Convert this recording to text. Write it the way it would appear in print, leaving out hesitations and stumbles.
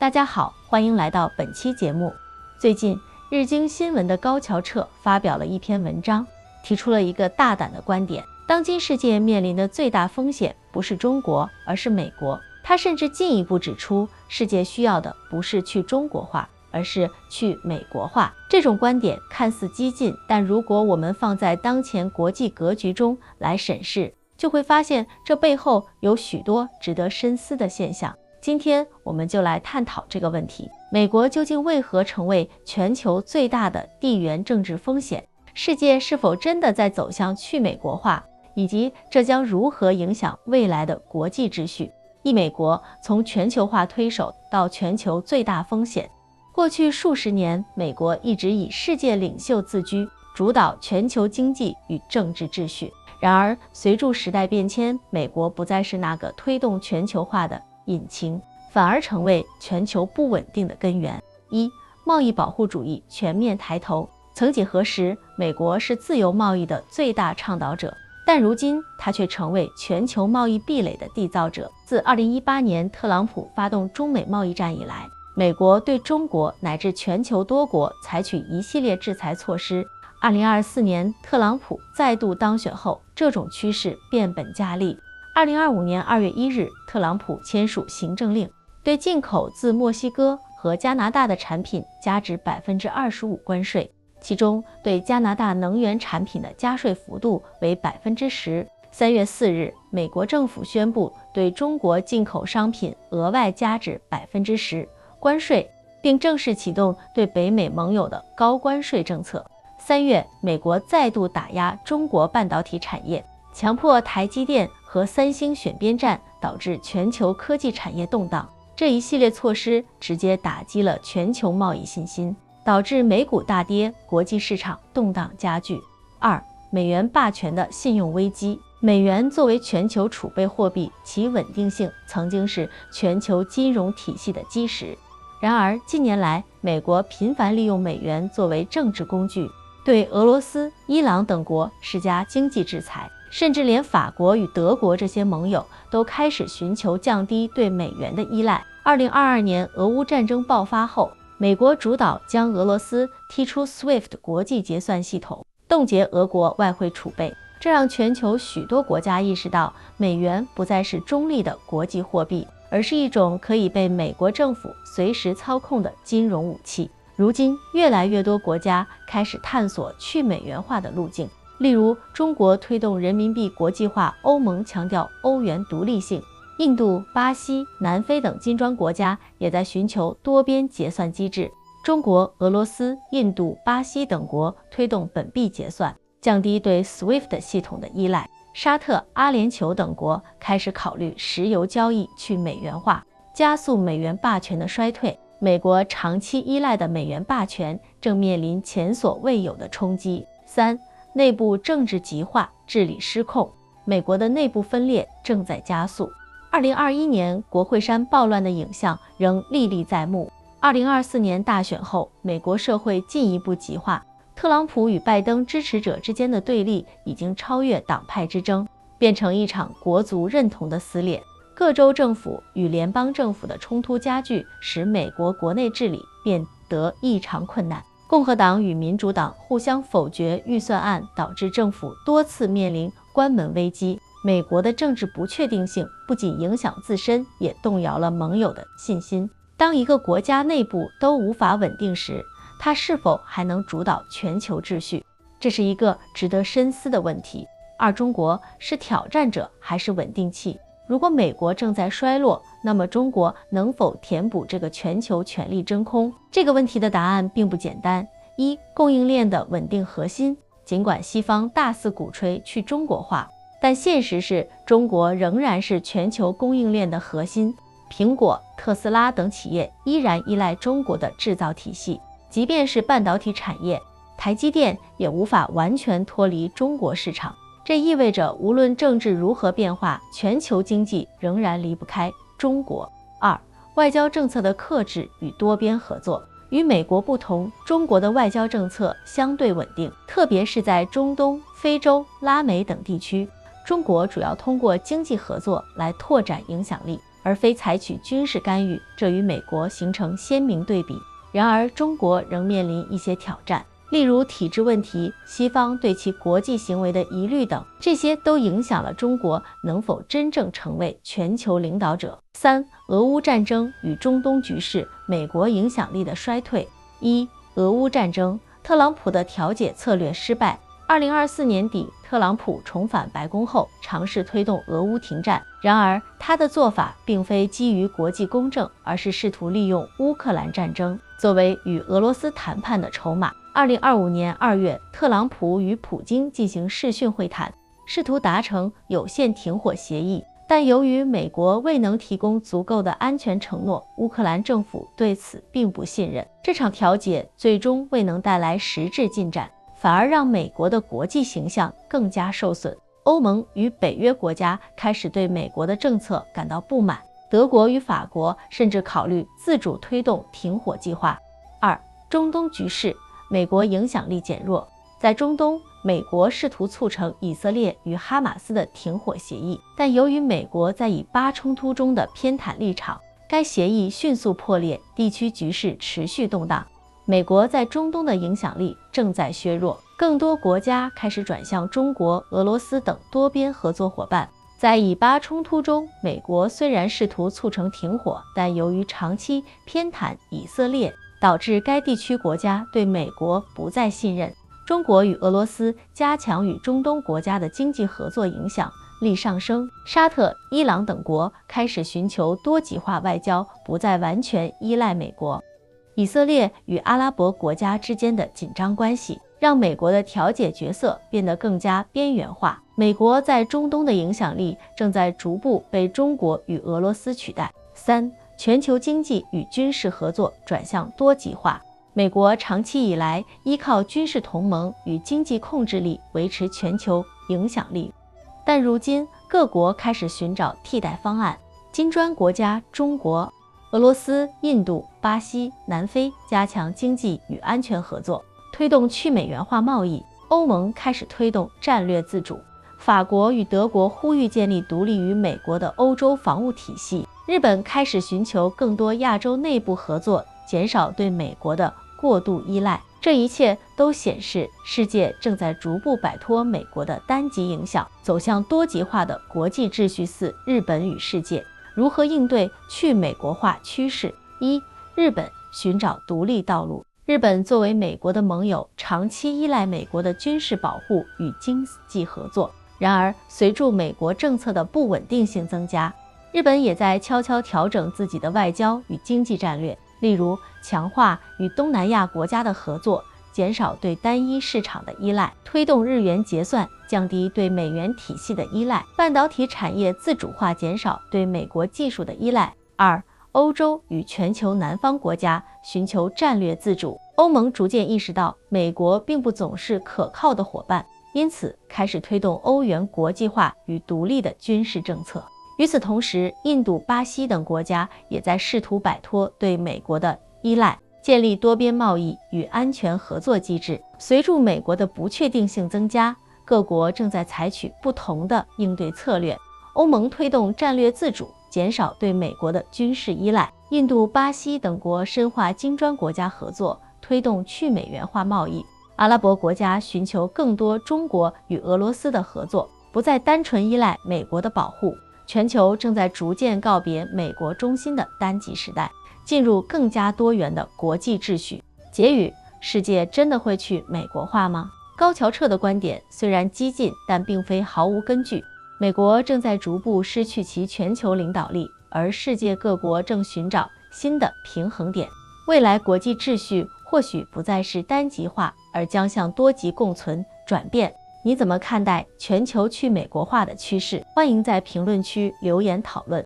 大家好，欢迎来到本期节目。最近，日经新闻的高桥彻发表了一篇文章，提出了一个大胆的观点：当今世界面临的最大风险不是中国，而是美国。他甚至进一步指出，世界需要的不是去中国化，而是去美国化。这种观点看似激进，但如果我们放在当前国际格局中来审视，就会发现这背后有许多值得深思的现象。今天我们就来探讨这个问题：美国究竟为何成为全球最大的地缘政治风险？世界是否真的在走向去美国化？以及这将如何影响未来的国际秩序？一美国从全球化推手到全球最大风险。过去数十年，美国一直以世界领袖自居，主导全球经济与政治秩序。然而，随着时代变迁，美国不再是那个推动全球化的引擎，反而成为全球不稳定的根源。贸易保护主义全面抬头。曾几何时，美国是自由贸易的最大倡导者，但如今它却成为全球贸易壁垒的缔造者。自2018年特朗普发动中美贸易战以来，美国对中国乃至全球多国采取一系列制裁措施。2024年特朗普再度当选后，这种趋势变本加厉。2025年2月1日，特朗普签署行政令，对进口自墨西哥和加拿大的产品加值25%关税，其中对加拿大能源产品的加税幅度为10%。3月4日，美国政府宣布对中国进口商品额外加值10%关税，并正式启动对北美盟友的高关税政策。3月，美国再度打压中国半导体产业，强迫台积电和三星选边站，导致全球科技产业动荡。这一系列措施直接打击了全球贸易信心，导致美股大跌，国际市场动荡加剧。美元霸权的信用危机。美元作为全球储备货币，其稳定性曾经是全球金融体系的基石。然而，近年来，美国频繁利用美元作为政治工具，对俄罗斯、伊朗等国施加经济制裁，甚至连法国与德国这些盟友都开始寻求降低对美元的依赖。2022年俄乌战争爆发后，美国主导将俄罗斯踢出 SWIFT 国际结算系统，冻结俄国外汇储备，这让全球许多国家意识到，美元不再是中立的国际货币，而是一种可以被美国政府随时操控的金融武器。如今，越来越多国家开始探索去美元化的路径，例如中国推动人民币国际化，欧盟强调欧元独立性，印度、巴西、南非等金砖国家也在寻求多边结算机制。中国、俄罗斯、印度、巴西等国推动本币结算，降低对 SWIFT 系统的依赖。沙特、阿联酋等国开始考虑石油交易去美元化，加速美元霸权的衰退。美国长期依赖的美元霸权正面临前所未有的冲击。内部政治极化，治理失控。美国的内部分裂正在加速。2021年国会山暴乱的影像仍历历在目。2024年大选后，美国社会进一步极化，特朗普与拜登支持者之间的对立已经超越党派之争，变成一场国族认同的撕裂。各州政府与联邦政府的冲突加剧，使美国国内治理变得异常困难。共和党与民主党互相否决预算案，导致政府多次面临关门危机。美国的政治不确定性不仅影响自身，也动摇了盟友的信心。当一个国家内部都无法稳定时，它是否还能主导全球秩序？这是一个值得深思的问题。中国是挑战者还是稳定器？如果美国正在衰落，那么中国能否填补这个全球权力真空？这个问题的答案并不简单。供应链的稳定核心。尽管西方大肆鼓吹去中国化，但现实是中国仍然是全球供应链的核心。苹果、特斯拉等企业依然依赖中国的制造体系，即便是半导体产业，台积电也无法完全脱离中国市场。这意味着，无论政治如何变化，全球经济仍然离不开中国。外交政策的克制与多边合作。与美国不同，中国的外交政策相对稳定，特别是在中东、非洲、拉美等地区，中国主要通过经济合作来拓展影响力。而非采取军事干预，这与美国形成鲜明对比。然而，中国仍面临一些挑战，例如体制问题、西方对其国际行为的疑虑等，这些都影响了中国能否真正成为全球领导者。3. 俄乌战争与中东局势，美国影响力的衰退。1. 俄乌战争，特朗普的调解策略失败。2024年底，特朗普重返白宫后，尝试推动俄乌停战。然而，他的做法并非基于国际公正，而是试图利用乌克兰战争作为与俄罗斯谈判的筹码。2025年2月，特朗普与普京进行视讯会谈，试图达成有限停火协议。但由于美国未能提供足够的安全承诺，乌克兰政府对此并不信任。这场调解最终未能带来实质进展，反而让美国的国际形象更加受损。欧盟与北约国家开始对美国的政策感到不满，德国与法国甚至考虑自主推动停火计划。2. 中东局势，美国影响力减弱。在中东，美国试图促成以色列与哈马斯的停火协议，但由于美国在以巴冲突中的偏袒立场，该协议迅速破裂，地区局势持续动荡。美国在中东的影响力正在削弱，更多国家开始转向中国、俄罗斯等多边合作伙伴。在以巴冲突中，美国虽然试图促成停火，但由于长期偏袒以色列，导致该地区国家对美国不再信任。中国与俄罗斯加强与中东国家的经济合作影响力上升，沙特、伊朗等国开始寻求多极化外交，不再完全依赖美国。以色列与阿拉伯国家之间的紧张关系，让美国的调解角色变得更加边缘化。美国在中东的影响力正在逐步被中国与俄罗斯取代。3. 全球经济与军事合作转向多极化。美国长期以来依靠军事同盟与经济控制力维持全球影响力，但如今各国开始寻找替代方案。金砖国家中国、俄罗斯、印度、巴西、南非加强经济与安全合作，推动去美元化贸易。欧盟开始推动战略自主。法国与德国呼吁建立独立于美国的欧洲防务体系。日本开始寻求更多亚洲内部合作，减少对美国的过度依赖。这一切都显示世界正在逐步摆脱美国的单极影响，走向多极化的国际秩序。4. 日本与世界如何应对去美国化趋势。1. 日本寻找独立道路。日本作为美国的盟友，长期依赖美国的军事保护与经济合作。然而，随着美国政策的不稳定性增加，日本也在悄悄调整自己的外交与经济战略，例如强化与东南亚国家的合作，减少对单一市场的依赖，推动日元结算，降低对美元体系的依赖，半导体产业自主化，减少对美国技术的依赖。2. 欧洲与全球南方国家寻求战略自主。欧盟逐渐意识到美国并不总是可靠的伙伴，因此开始推动欧元国际化与独立的军事政策。与此同时，印度、巴西等国家也在试图摆脱对美国的依赖，建立多边贸易与安全合作机制。随着美国的不确定性增加，各国正在采取不同的应对策略。欧盟推动战略自主，减少对美国的军事依赖；印度、巴西等国深化金砖国家合作，推动去美元化贸易。阿拉伯国家寻求更多中国与俄罗斯的合作，不再单纯依赖美国的保护。全球正在逐渐告别美国中心的单极时代，进入更加多元的国际秩序。结语：世界真的会去美国化吗？高桥彻的观点虽然激进，但并非毫无根据。美国正在逐步失去其全球领导力，而世界各国正寻找新的平衡点。未来国际秩序或许不再是单极化，而将向多极共存转变。你怎么看待全球去美国化的趋势？欢迎在评论区留言讨论。